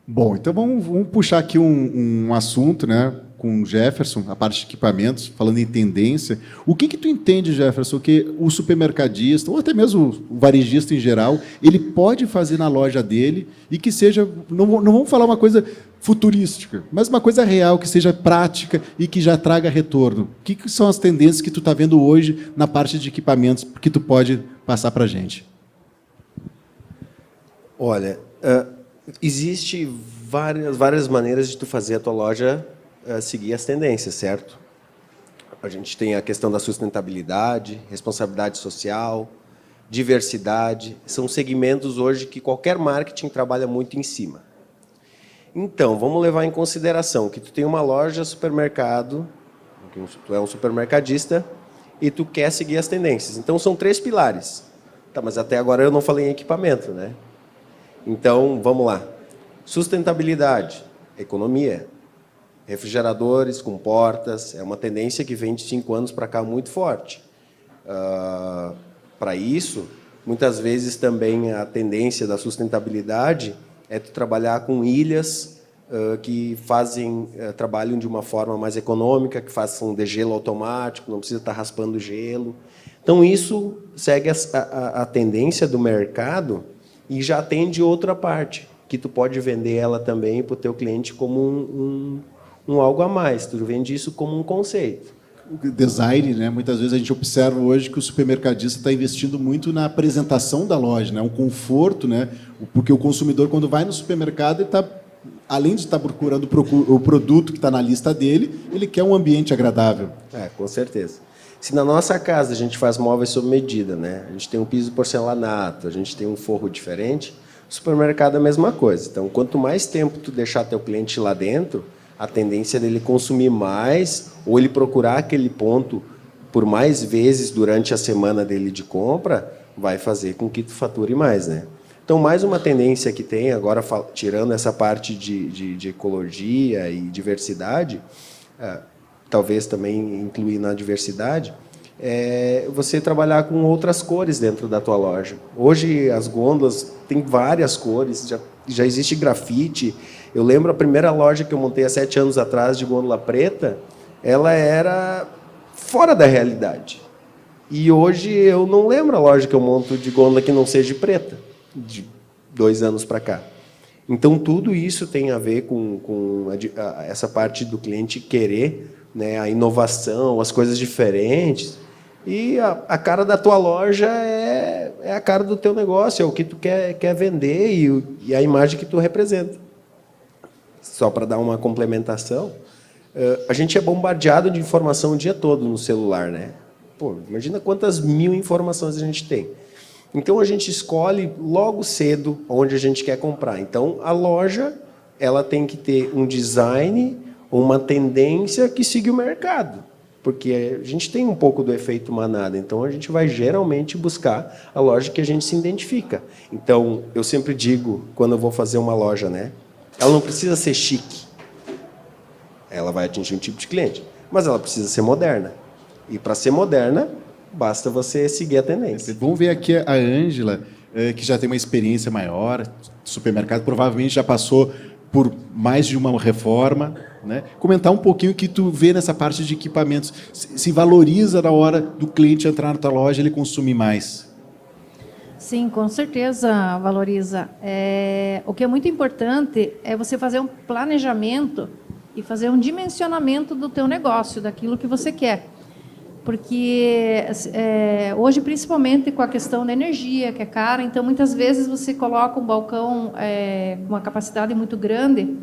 Bom, então vamos puxar aqui um assunto, né, com o Jefferson, a parte de equipamentos, falando em tendência. O que tu entende, Jefferson, que o supermercadista, ou até mesmo o varejista em geral, ele pode fazer na loja dele e que seja, não vamos falar uma coisa futurística, mas uma coisa real, que seja prática e que já traga retorno. O que são as tendências que tu está vendo hoje na parte de equipamentos que tu pode passar para a gente? Olha, existe várias maneiras de tu fazer a tua loja seguir as tendências, certo? A gente tem a questão da sustentabilidade, responsabilidade social, diversidade. São segmentos hoje que qualquer marketing trabalha muito em cima. Então, vamos levar em consideração que tu tem uma loja, supermercado, tu é um supermercadista e tu quer seguir as tendências. Então, são 3 pilares. Tá, mas até agora eu não falei em equipamento, né? Então, vamos lá. Sustentabilidade, economia. Refrigeradores com portas, é uma tendência que vem de 5 anos para cá muito forte. Para isso, muitas vezes também a tendência da sustentabilidade é tu trabalhar com ilhas que trabalham de uma forma mais econômica, que façam degelo automático, não precisa estar raspando gelo. Então, isso segue a tendência do mercado e já atende outra parte, que tu pode vender ela também para o teu cliente como um algo a mais. Tu vende isso como um conceito. O design, né? Muitas vezes a gente observa hoje que o supermercadista está investindo muito na apresentação da loja, né? Um conforto, né? Porque o consumidor, quando vai no supermercado, ele está, além de estar procurando o produto que está na lista dele, ele quer um ambiente agradável. Com certeza. Se na nossa casa a gente faz móveis sob medida, né? A gente tem um piso porcelanato, a gente tem um forro diferente, o supermercado é a mesma coisa. Então, quanto mais tempo tu deixar teu cliente lá dentro, a tendência dele consumir mais ou ele procurar aquele ponto por mais vezes durante a semana dele de compra vai fazer com que tu fature mais, né? Então, mais uma tendência que tem, agora tirando essa parte de ecologia e diversidade, talvez também incluir na diversidade, é você trabalhar com outras cores dentro da tua loja. Hoje, as gôndolas têm várias cores, já existe grafite. Eu lembro a primeira loja que eu montei há 7 anos atrás, de gôndola preta, ela era fora da realidade. E hoje eu não lembro a loja que eu monto de gôndola que não seja preta, de 2 anos para cá. Então, tudo isso tem a ver com essa parte do cliente querer, né, a inovação, as coisas diferentes. E a cara da tua loja é a cara do teu negócio, é o que tu quer vender e a imagem que tu representa. Só para dar uma complementação, a gente é bombardeado de informação o dia todo no celular, né? Pô, imagina quantas 1000 informações a gente tem. Então, a gente escolhe logo cedo onde a gente quer comprar. Então, a loja ela tem que ter um design, uma tendência que siga o mercado. Porque a gente tem um pouco do efeito manada. Então, a gente vai geralmente buscar a loja que a gente se identifica. Então, eu sempre digo, quando eu vou fazer uma loja, né? Ela não precisa ser chique. Ela vai atingir um tipo de cliente. Mas ela precisa ser moderna. E para ser moderna, basta você seguir a tendência. Vamos ver aqui a Ângela, que já tem uma experiência maior, supermercado, provavelmente já passou por mais de uma reforma, né? Comentar um pouquinho o que tu vê nessa parte de equipamentos. Se valoriza na hora do cliente entrar na tua loja, ele consumir mais. Sim, com certeza valoriza. O que é muito importante é você fazer um planejamento e fazer um dimensionamento do teu negócio, daquilo que você quer. Porque hoje, principalmente com a questão da energia, que é cara, então muitas vezes você coloca um balcão com uma capacidade muito grande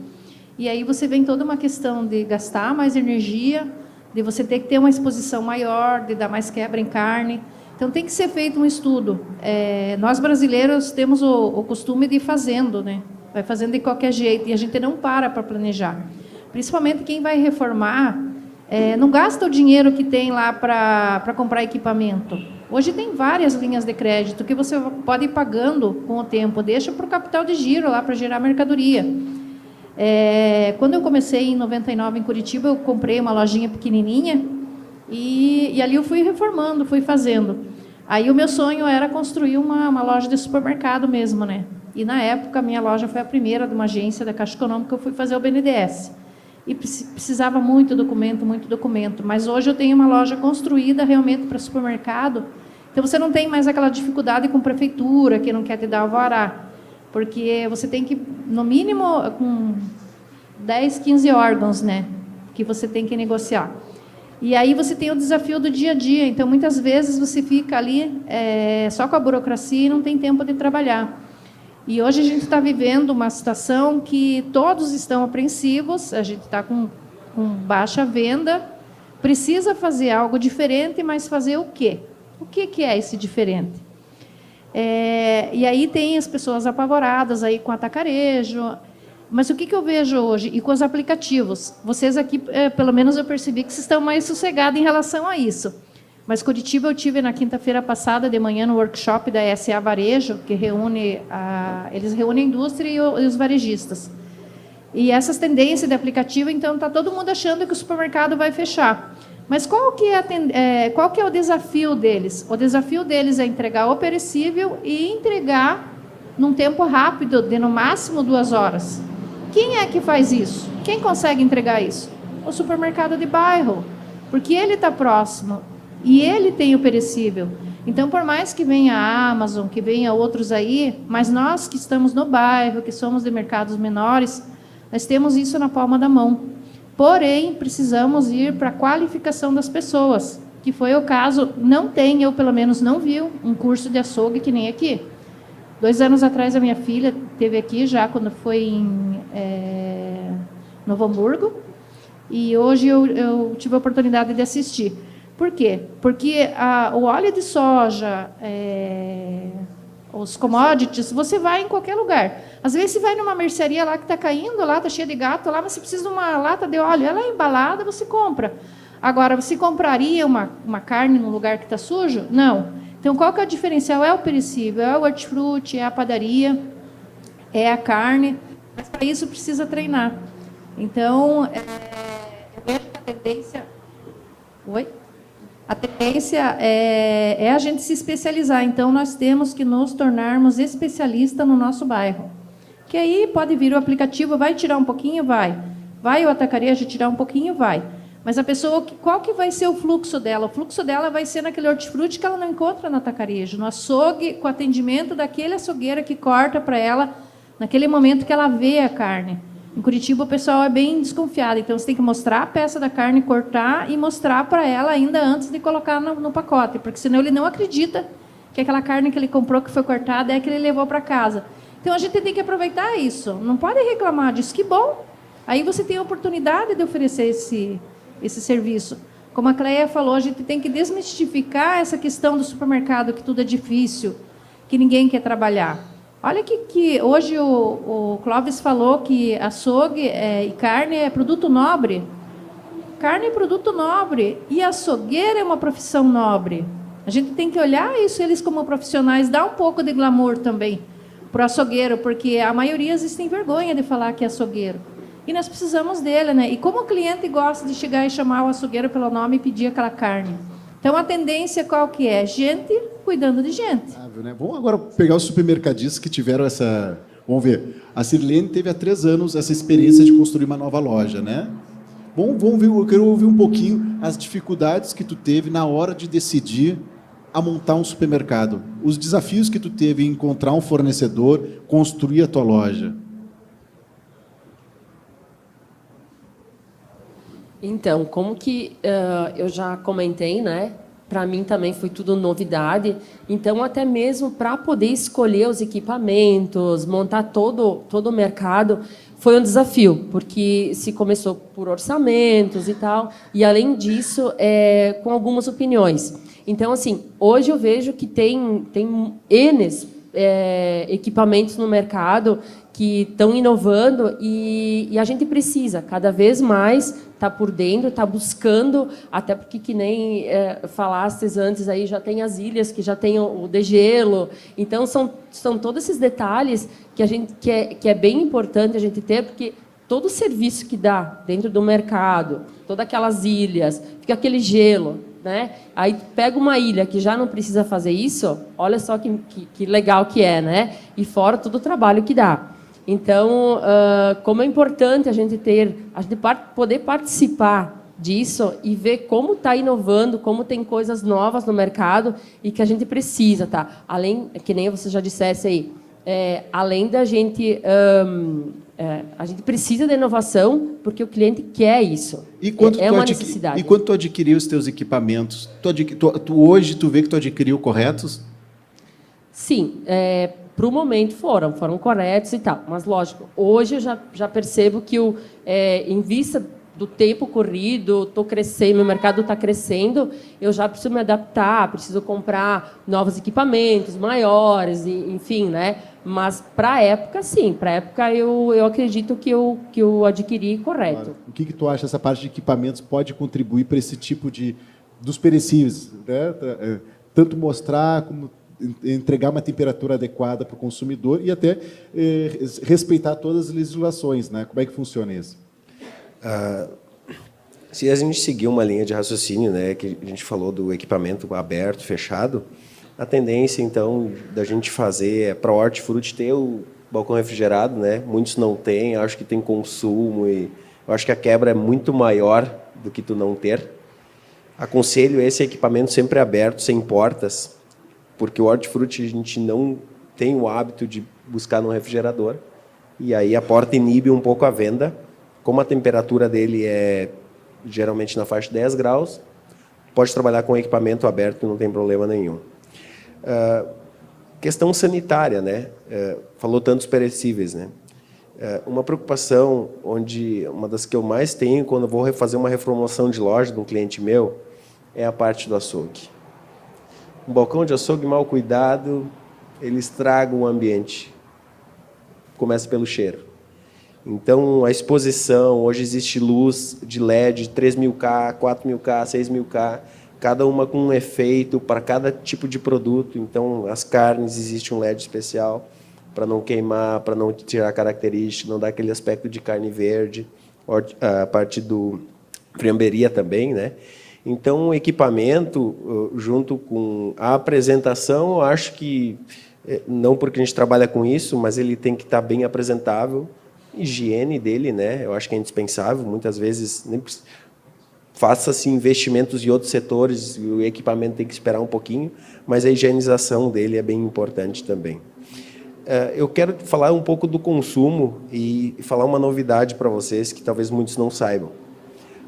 e aí você vem toda uma questão de gastar mais energia, de você ter que ter uma exposição maior, de dar mais quebra em carne. Então, tem que ser feito um estudo. Nós, brasileiros, temos o costume de ir fazendo, né? Vai fazendo de qualquer jeito, e a gente não para planejar. Principalmente quem vai reformar, não gasta o dinheiro que tem lá para comprar equipamento. Hoje tem várias linhas de crédito que você pode ir pagando com o tempo. Deixa para o capital de giro, lá para gerar mercadoria. Quando eu comecei em 99 em Curitiba, eu comprei uma lojinha pequenininha, e ali eu fui reformando, fui fazendo. Aí o meu sonho era construir uma loja de supermercado mesmo, né? E, na época, a minha loja foi a primeira de uma agência da Caixa Econômica que eu fui fazer o BNDES. E precisava muito documento. Mas hoje eu tenho uma loja construída realmente para supermercado. Então, você não tem mais aquela dificuldade com prefeitura, que não quer te dar alvará. Porque você tem que, no mínimo, com 10, 15 órgãos, né, que você tem que negociar. E aí você tem o desafio do dia a dia. Então, muitas vezes, você fica ali só com a burocracia e não tem tempo de trabalhar. E hoje a gente está vivendo uma situação que todos estão apreensivos, a gente está com baixa venda, precisa fazer algo diferente, mas fazer o quê? O que é esse diferente? E aí tem as pessoas apavoradas aí com atacarejo. Mas o que eu vejo hoje? E com os aplicativos? Vocês aqui, pelo menos eu percebi que vocês estão mais sossegados em relação a isso. Mas Curitiba eu tive na quinta-feira passada de manhã no workshop da SA Varejo, que eles reúnem a indústria e os varejistas. E essas tendências de aplicativo, então, está todo mundo achando que o supermercado vai fechar. Mas qual que é o desafio deles? O desafio deles é entregar o perecível e entregar num tempo rápido, de no máximo 2 horas. Quem é que faz isso? Quem consegue entregar isso? O supermercado de bairro, porque ele está próximo e ele tem o perecível. Então, por mais que venha a Amazon, que venha outros aí, mas nós que estamos no bairro, que somos de mercados menores, nós temos isso na palma da mão. Porém, precisamos ir para a qualificação das pessoas, que foi o caso, eu pelo menos não vi um curso de açougue que nem aqui. 2 anos atrás, a minha filha esteve aqui, já quando foi em Novo Hamburgo, e hoje eu tive a oportunidade de assistir. Por quê? Porque o óleo de soja, os commodities, você vai em qualquer lugar. Às vezes, você vai numa mercearia lá que está caindo, lá está cheia de gato, lá, mas você precisa de uma lata de óleo. Ela é embalada, você compra. Agora, você compraria uma carne num lugar que está sujo? Não. Então, qual que é o diferencial? É o perecível, é o hortifruti, é a padaria, é a carne. Mas, para isso, precisa treinar. Então, eu vejo que a tendência... Oi? A tendência é a gente se especializar. Então, nós temos que nos tornarmos especialistas no nosso bairro. Que aí pode vir o aplicativo, vai tirar um pouquinho? Vai. Vai o atacarejo tirar um pouquinho? Vai. Mas a pessoa, qual que vai ser o fluxo dela? O fluxo dela vai ser naquele hortifruti que ela não encontra no atacarejo, no açougue, com o atendimento daquele açougueiro que corta para ela, naquele momento que ela vê a carne. Em Curitiba, o pessoal é bem desconfiado, então você tem que mostrar a peça da carne, cortar e mostrar para ela ainda antes de colocar no pacote, porque senão ele não acredita que aquela carne que ele comprou, que foi cortada, é a que ele levou para casa. Então, a gente tem que aproveitar isso, não pode reclamar disso, que bom. Aí você tem a oportunidade de oferecer esse serviço. Como a Cleia falou, a gente tem que desmistificar essa questão do supermercado, que tudo é difícil, que ninguém quer trabalhar. Olha que hoje o Clóvis falou que açougue e carne é produto nobre. Carne é produto nobre e açougueiro é uma profissão nobre. A gente tem que olhar isso, eles como profissionais, dar um pouco de glamour também para o açougueiro, porque a maioria às vezes tem vergonha de falar que é açougueiro. E nós precisamos dele, né? E como o cliente gosta de chegar e chamar o açougueiro pelo nome e pedir aquela carne. Então, a tendência qual que é? Gente cuidando de gente. Né? Vamos agora pegar os supermercadistas que tiveram essa... Vamos ver. A Sirlene teve há 3 anos essa experiência de construir uma nova loja, né? Vamos ver, eu quero ouvir um pouquinho as dificuldades que tu teve na hora de decidir a montar um supermercado. Os desafios que tu teve em encontrar um fornecedor, construir a tua loja. Então, como que eu já comentei, né? Para mim também foi tudo novidade. Então, até mesmo para poder escolher os equipamentos, montar todo o mercado, foi um desafio, porque se começou por orçamentos e tal, e além disso, com algumas opiniões. Então, assim, hoje eu vejo que tem N equipamentos no mercado que estão inovando e a gente precisa cada vez mais estar por dentro, estar buscando, até porque, que nem falastes antes, aí já tem as ilhas, que já tem o degelo. Então, são todos esses detalhes que é bem importante a gente ter, porque todo o serviço que dá dentro do mercado, todas aquelas ilhas, fica aquele gelo. né? Aí pega uma ilha que já não precisa fazer isso, olha só que legal que é, né? E fora todo o trabalho que dá. Então, como é importante a gente poder participar disso e ver como está inovando, como tem coisas novas no mercado e que a gente precisa, tá? Além, que nem você já dissesse aí, além da gente, a gente precisa da inovação porque o cliente quer isso. É uma necessidade. E quando tu adquiriu os teus equipamentos, hoje tu vê que tu adquiriu corretos? Sim, para o momento foram corretos e tal. Mas, lógico, hoje eu já percebo que, em vista do tempo corrido, estou crescendo, meu mercado está crescendo, eu já preciso me adaptar, preciso comprar novos equipamentos maiores, enfim, né? Mas, para a época, sim. Para a época, eu acredito que eu adquiri correto. Claro. O que tu acha essa parte de equipamentos pode contribuir para esse tipo dos perecíveis, né? Tanto mostrar como entregar uma temperatura adequada para o consumidor e até respeitar todas as legislações, né? Como é que funciona isso? Se a gente seguir uma linha de raciocínio, né, que a gente falou do equipamento aberto, fechado, a tendência, então, da gente fazer para o hortifruti ter o balcão refrigerado, né? Muitos não têm, acho que tem consumo e eu acho que a quebra é muito maior do que tu não ter. Aconselho esse equipamento sempre aberto, sem portas, porque o hortifruti a gente não tem o hábito de buscar no refrigerador e aí a porta inibe um pouco a venda. Como a temperatura dele é geralmente na faixa de 10 graus, pode trabalhar com equipamento aberto, não tem problema nenhum. Questão sanitária, né? Falou tantos perecíveis, né? Uma preocupação, uma das que eu mais tenho quando eu vou fazer uma reformulação de loja de um cliente meu, é a parte do açougue. Um balcão de açougue mal cuidado, ele estraga o ambiente. Começa pelo cheiro. Então, a exposição, hoje existe luz de LED, 3.000K, 4.000K, 6.000K, cada uma com um efeito para cada tipo de produto. Então, as carnes, existe um LED especial para não queimar, para não tirar característica, não dar aquele aspecto de carne verde, a parte do friamberia também, né? Então, o equipamento, junto com a apresentação, eu acho que, não porque a gente trabalha com isso, mas ele tem que estar bem apresentável. Higiene dele, né? Eu acho que é indispensável. Muitas vezes faça-se investimentos em outros setores, o equipamento tem que esperar um pouquinho, mas a higienização dele é bem importante também. Eu quero falar um pouco do consumo e falar uma novidade para vocês que talvez muitos não saibam.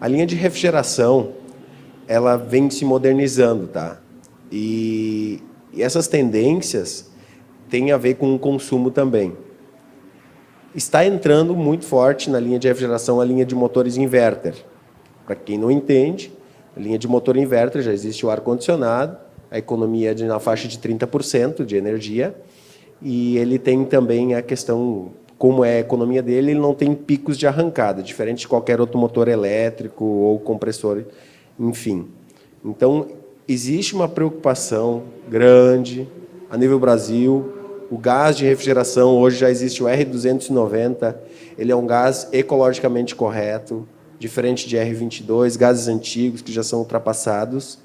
A linha de refrigeração, ela vem se modernizando, tá? E essas tendências têm a ver com o consumo também. Está entrando muito forte na linha de refrigeração a linha de motores inverter. Para quem não entende, a linha de motor inverter já existe o ar-condicionado, a economia é na faixa de 30% de energia, e ele tem também a questão, como é a economia dele, ele não tem picos de arrancada, diferente de qualquer outro motor elétrico ou compressor, enfim. Então, existe uma preocupação grande a nível Brasil. O gás de refrigeração, hoje já existe o R290, ele é um gás ecologicamente correto, diferente de R22, gases antigos que já são ultrapassados.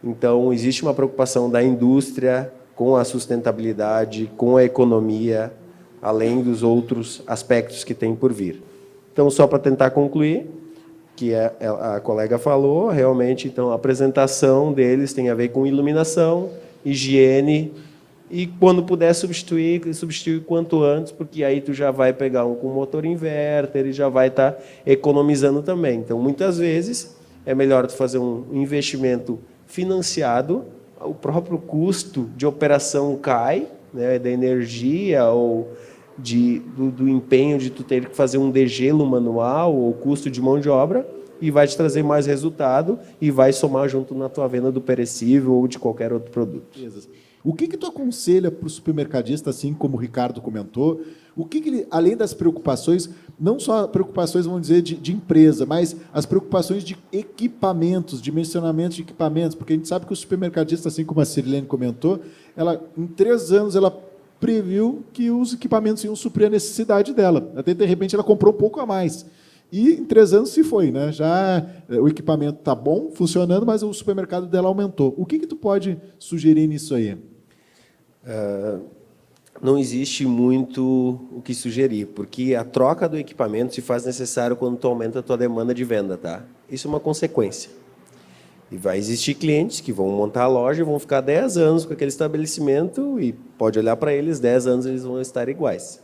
Então, existe uma preocupação da indústria com a sustentabilidade, com a economia, além dos outros aspectos que tem por vir. Então, só para tentar concluir, que a colega falou, realmente, então, a apresentação deles tem a ver com iluminação, higiene, e quando puder substituir quanto antes, porque aí tu já vai pegar um com motor inverter e já vai estar economizando também. Então, muitas vezes, é melhor tu fazer um investimento financiado, o próprio custo de operação cai, né, da energia ou do empenho de tu ter que fazer um degelo manual ou custo de mão de obra, e vai te trazer mais resultado e vai somar junto na tua venda do perecível ou de qualquer outro produto. O que tu aconselha para o supermercadista, assim como o Ricardo comentou, o que ele, além das preocupações, não só preocupações, vamos dizer, de empresa, mas as preocupações de equipamentos, dimensionamento de equipamentos, porque a gente sabe que o supermercadista, assim como a Cirilene comentou, em 3 anos ela previu que os equipamentos iam suprir a necessidade dela. Até, de repente, ela comprou um pouco a mais. e em 3 anos se foi, né? Já o equipamento está bom, funcionando, mas o supermercado dela aumentou. O que tu pode sugerir nisso aí? Não existe muito o que sugerir, porque a troca do equipamento se faz necessário quando tu aumenta a tua demanda de venda, tá? Isso é uma consequência. E vai existir clientes que vão montar a loja e vão ficar 10 anos com aquele estabelecimento e pode olhar para eles, 10 anos eles vão estar iguais.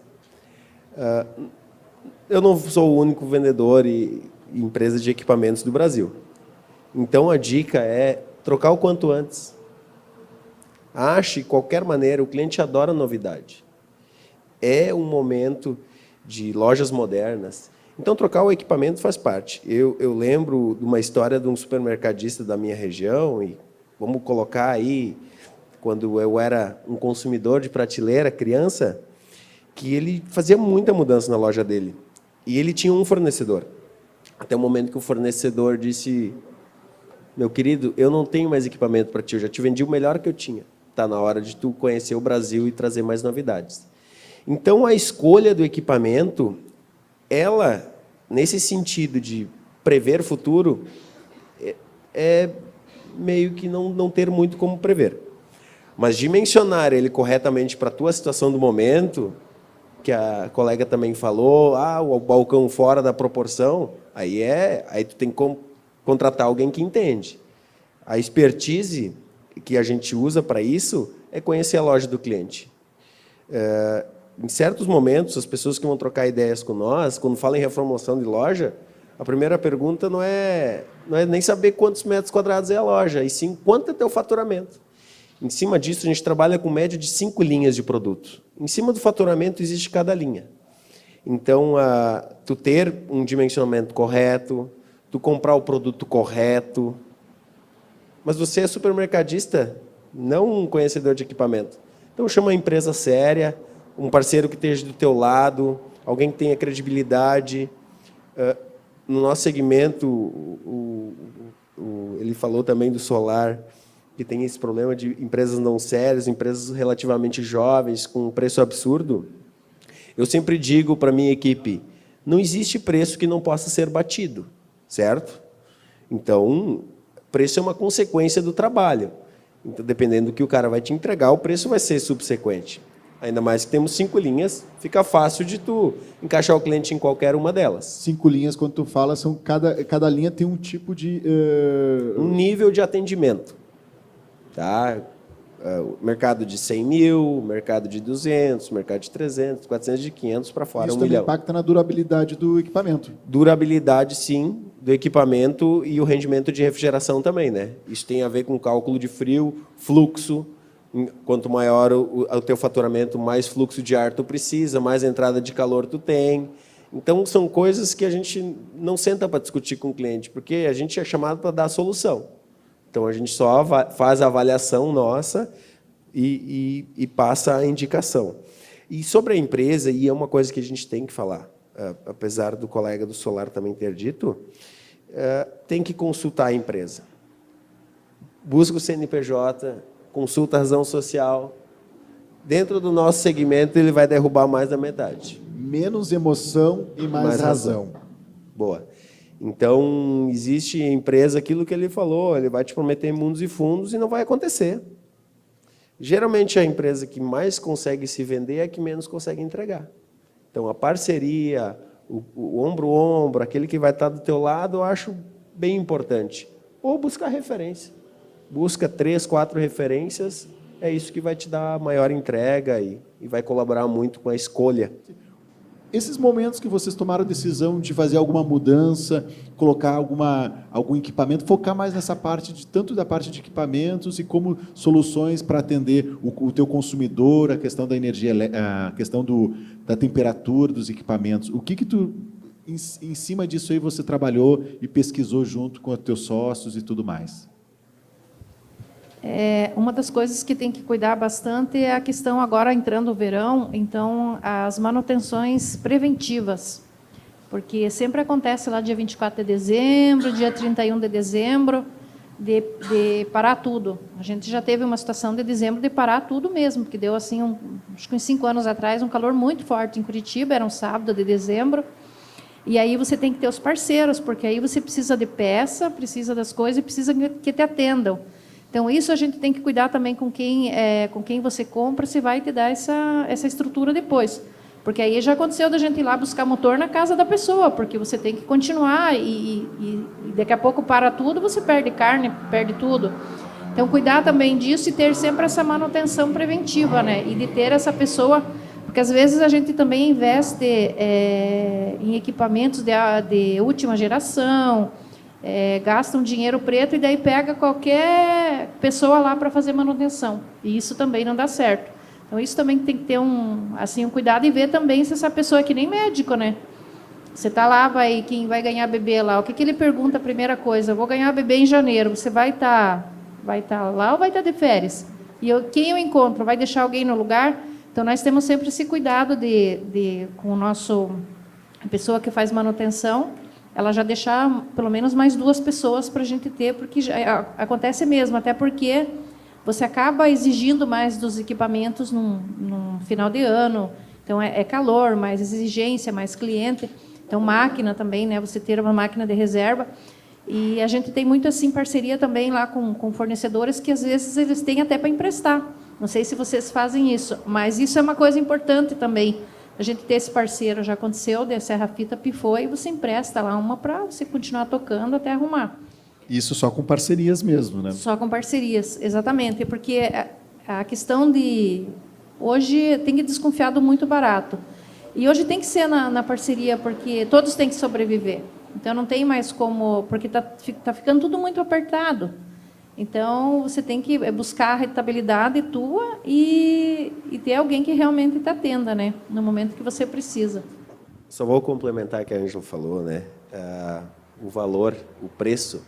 Eu não sou o único vendedor e empresa de equipamentos do Brasil. Então, a dica é trocar o quanto antes. Ache, de qualquer maneira, o cliente adora novidade. É um momento de lojas modernas. Então, trocar o equipamento faz parte. Eu lembro de uma história de um supermercadista da minha região, e vamos colocar aí, quando eu era um consumidor de prateleira, criança, que ele fazia muita mudança na loja dele. E ele tinha um fornecedor. Até o momento que o fornecedor disse: meu querido, eu não tenho mais equipamento para ti, eu já te vendi o melhor que eu tinha. Está na hora de tu conhecer o Brasil e trazer mais novidades. Então, a escolha do equipamento, ela, nesse sentido de prever futuro, é meio que não ter muito como prever. Mas dimensionar ele corretamente para a tua situação do momento, que a colega também falou, o balcão fora da proporção, aí tu tem que contratar alguém que entende. A expertise que a gente usa para isso é conhecer a loja do cliente. Em certos momentos, as pessoas que vão trocar ideias com nós, quando falam em reformulação de loja, a primeira pergunta não é nem saber quantos metros quadrados é a loja, e sim quanto é teu faturamento. Em cima disso, a gente trabalha com média de 5 linhas de produto. Em cima do faturamento existe cada linha. Então, tu ter um dimensionamento correto, tu comprar o produto correto. Mas você é supermercadista, não um conhecedor de equipamento. Então, chama uma empresa séria, um parceiro que esteja do teu lado, alguém que tenha credibilidade. No nosso segmento, ele falou também do solar, que tem esse problema de empresas não sérias, empresas relativamente jovens, com um preço absurdo. Eu sempre digo para a minha equipe, não existe preço que não possa ser batido, certo? Então, preço é uma consequência do trabalho. Então, dependendo do que o cara vai te entregar, o preço vai ser subsequente. Ainda mais que temos 5 linhas, fica fácil de tu encaixar o cliente em qualquer uma delas. 5 linhas, quando tu fala, cada linha tem um tipo de... Um nível de atendimento. Tá? Mercado de 100 mil, mercado de 200, mercado de 300, 400, de 500 para fora, Isso 1 também milhão. impacta na durabilidade do equipamento. Durabilidade, sim, do equipamento e o rendimento de refrigeração também, né? Isso tem a ver com cálculo de frio, fluxo. Quanto maior o teu faturamento, mais fluxo de ar tu precisa, mais entrada de calor tu tem. Então, são coisas que a gente não senta para discutir com o cliente, porque a gente é chamado para dar a solução. Então, a gente só faz a avaliação nossa e passa a indicação. E sobre a empresa, e é uma coisa que a gente tem que falar, apesar do colega do Solar também ter dito, tem que consultar a empresa. Busca o CNPJ, consulta a razão social. Dentro do nosso segmento, ele vai derrubar mais da metade. Menos emoção e mais razão. Boa. Então, existe empresa, aquilo que ele falou, ele vai te prometer mundos e fundos e não vai acontecer. Geralmente, a empresa que mais consegue se vender é a que menos consegue entregar. Então, a parceria, o ombro a ombro, aquele que vai estar do teu lado, eu acho bem importante. Ou buscar referência. Busca 3, 4 referências, é isso que vai te dar a maior entrega e vai colaborar muito com a escolha. Esses momentos que vocês tomaram a decisão de fazer alguma mudança, colocar algum equipamento, focar mais nessa parte, tanto da parte de equipamentos e como soluções para atender o teu consumidor, a questão da energia, a questão da temperatura dos equipamentos. O que tu, em cima disso aí, você trabalhou e pesquisou junto com os teus sócios e tudo mais? Uma das coisas que tem que cuidar bastante é a questão, agora entrando o verão, então, as manutenções preventivas, porque sempre acontece lá dia 24 de dezembro, dia 31 de dezembro, de parar tudo. A gente já teve uma situação de dezembro de parar tudo mesmo, porque deu, assim, acho que uns 5 anos atrás, um calor muito forte em Curitiba, era um sábado de dezembro, E aí você tem que ter os parceiros, porque aí você precisa de peça, precisa das coisas e precisa que te atendam. Então, isso a gente tem que cuidar também com quem você compra, se vai te dar essa estrutura depois. Porque aí já aconteceu da gente ir lá buscar motor na casa da pessoa, porque você tem que continuar e daqui a pouco para tudo, você perde carne, perde tudo. Então, cuidar também disso e ter sempre essa manutenção preventiva, né? E de ter essa pessoa, porque às vezes a gente também investe em equipamentos de última geração, gasta um dinheiro preto e daí pega qualquer pessoa lá para fazer manutenção. E isso também não dá certo. Então, isso também tem que ter um cuidado e ver também se essa pessoa é que nem médico, né? Você está lá, quem vai ganhar bebê lá, o que ele pergunta a primeira coisa? Eu vou ganhar bebê em janeiro, você vai estar lá ou vai estar de férias? E quem eu encontro? Vai deixar alguém no lugar? Então, nós temos sempre esse cuidado com a pessoa que faz manutenção, ela já deixar pelo menos mais 2 pessoas para a gente ter, porque acontece mesmo, até porque você acaba exigindo mais dos equipamentos num final de ano. Então, é calor, mais exigência, mais cliente. Então, máquina também, né? Você ter uma máquina de reserva. E a gente tem muito assim parceria também lá com fornecedores que, às vezes, eles têm até para emprestar. Não sei se vocês fazem isso, mas isso é uma coisa importante também. A gente ter esse parceiro, já aconteceu, a Serra Fita pifou, e você empresta lá uma para você continuar tocando até arrumar. Isso só com parcerias mesmo, né? Só com parcerias, exatamente, porque a questão de... Hoje tem que desconfiar do muito barato. E hoje tem que ser na parceria, porque todos têm que sobreviver. Então, não tem mais como... Porque tá ficando tudo muito apertado. Então, você tem que buscar a rentabilidade tua e ter alguém que realmente te atenda, né? No momento que você precisa. Só vou complementar o que a Ângela falou, né? O valor, o preço.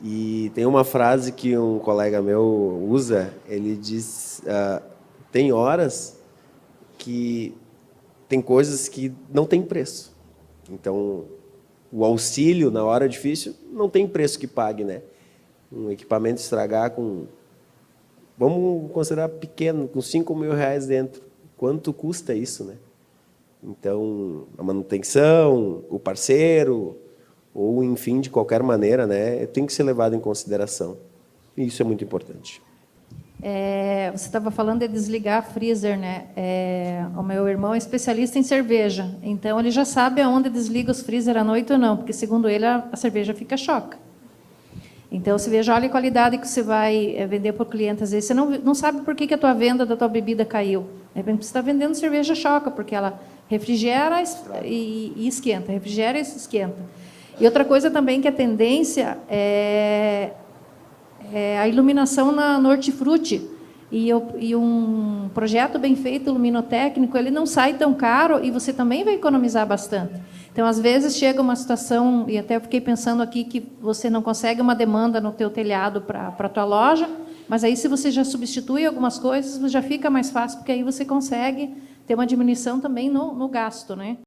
E tem uma frase que um colega meu usa, ele diz, tem horas que tem coisas que não tem preço. Então, o auxílio na hora difícil não tem preço que pague, né? Um equipamento estragar vamos considerar pequeno, com 5 mil reais dentro. Quanto custa isso, né? Então, a manutenção, o parceiro, ou, enfim, de qualquer maneira, né, tem que ser levado em consideração. E isso é muito importante. Você estava falando de desligar freezer, né? O meu irmão é especialista em cerveja, então ele já sabe aonde desliga os freezer à noite ou não, porque, segundo ele, a cerveja fica choca. Então, você veja, olha a qualidade que você vai vender para o cliente. Às vezes, você não sabe por que a tua venda da tua bebida caiu. De repente, você está vendendo cerveja choca, porque ela refrigera e esquenta, refrigera e esquenta. E outra coisa também que a tendência é a iluminação no hortifruti. E um projeto bem feito, luminotécnico, ele não sai tão caro e você também vai economizar bastante. Então, às vezes, chega uma situação, e até eu fiquei pensando aqui, que você não consegue uma demanda no teu telhado para a tua loja, mas aí, se você já substitui algumas coisas, já fica mais fácil, porque aí você consegue ter uma diminuição também no gasto, né?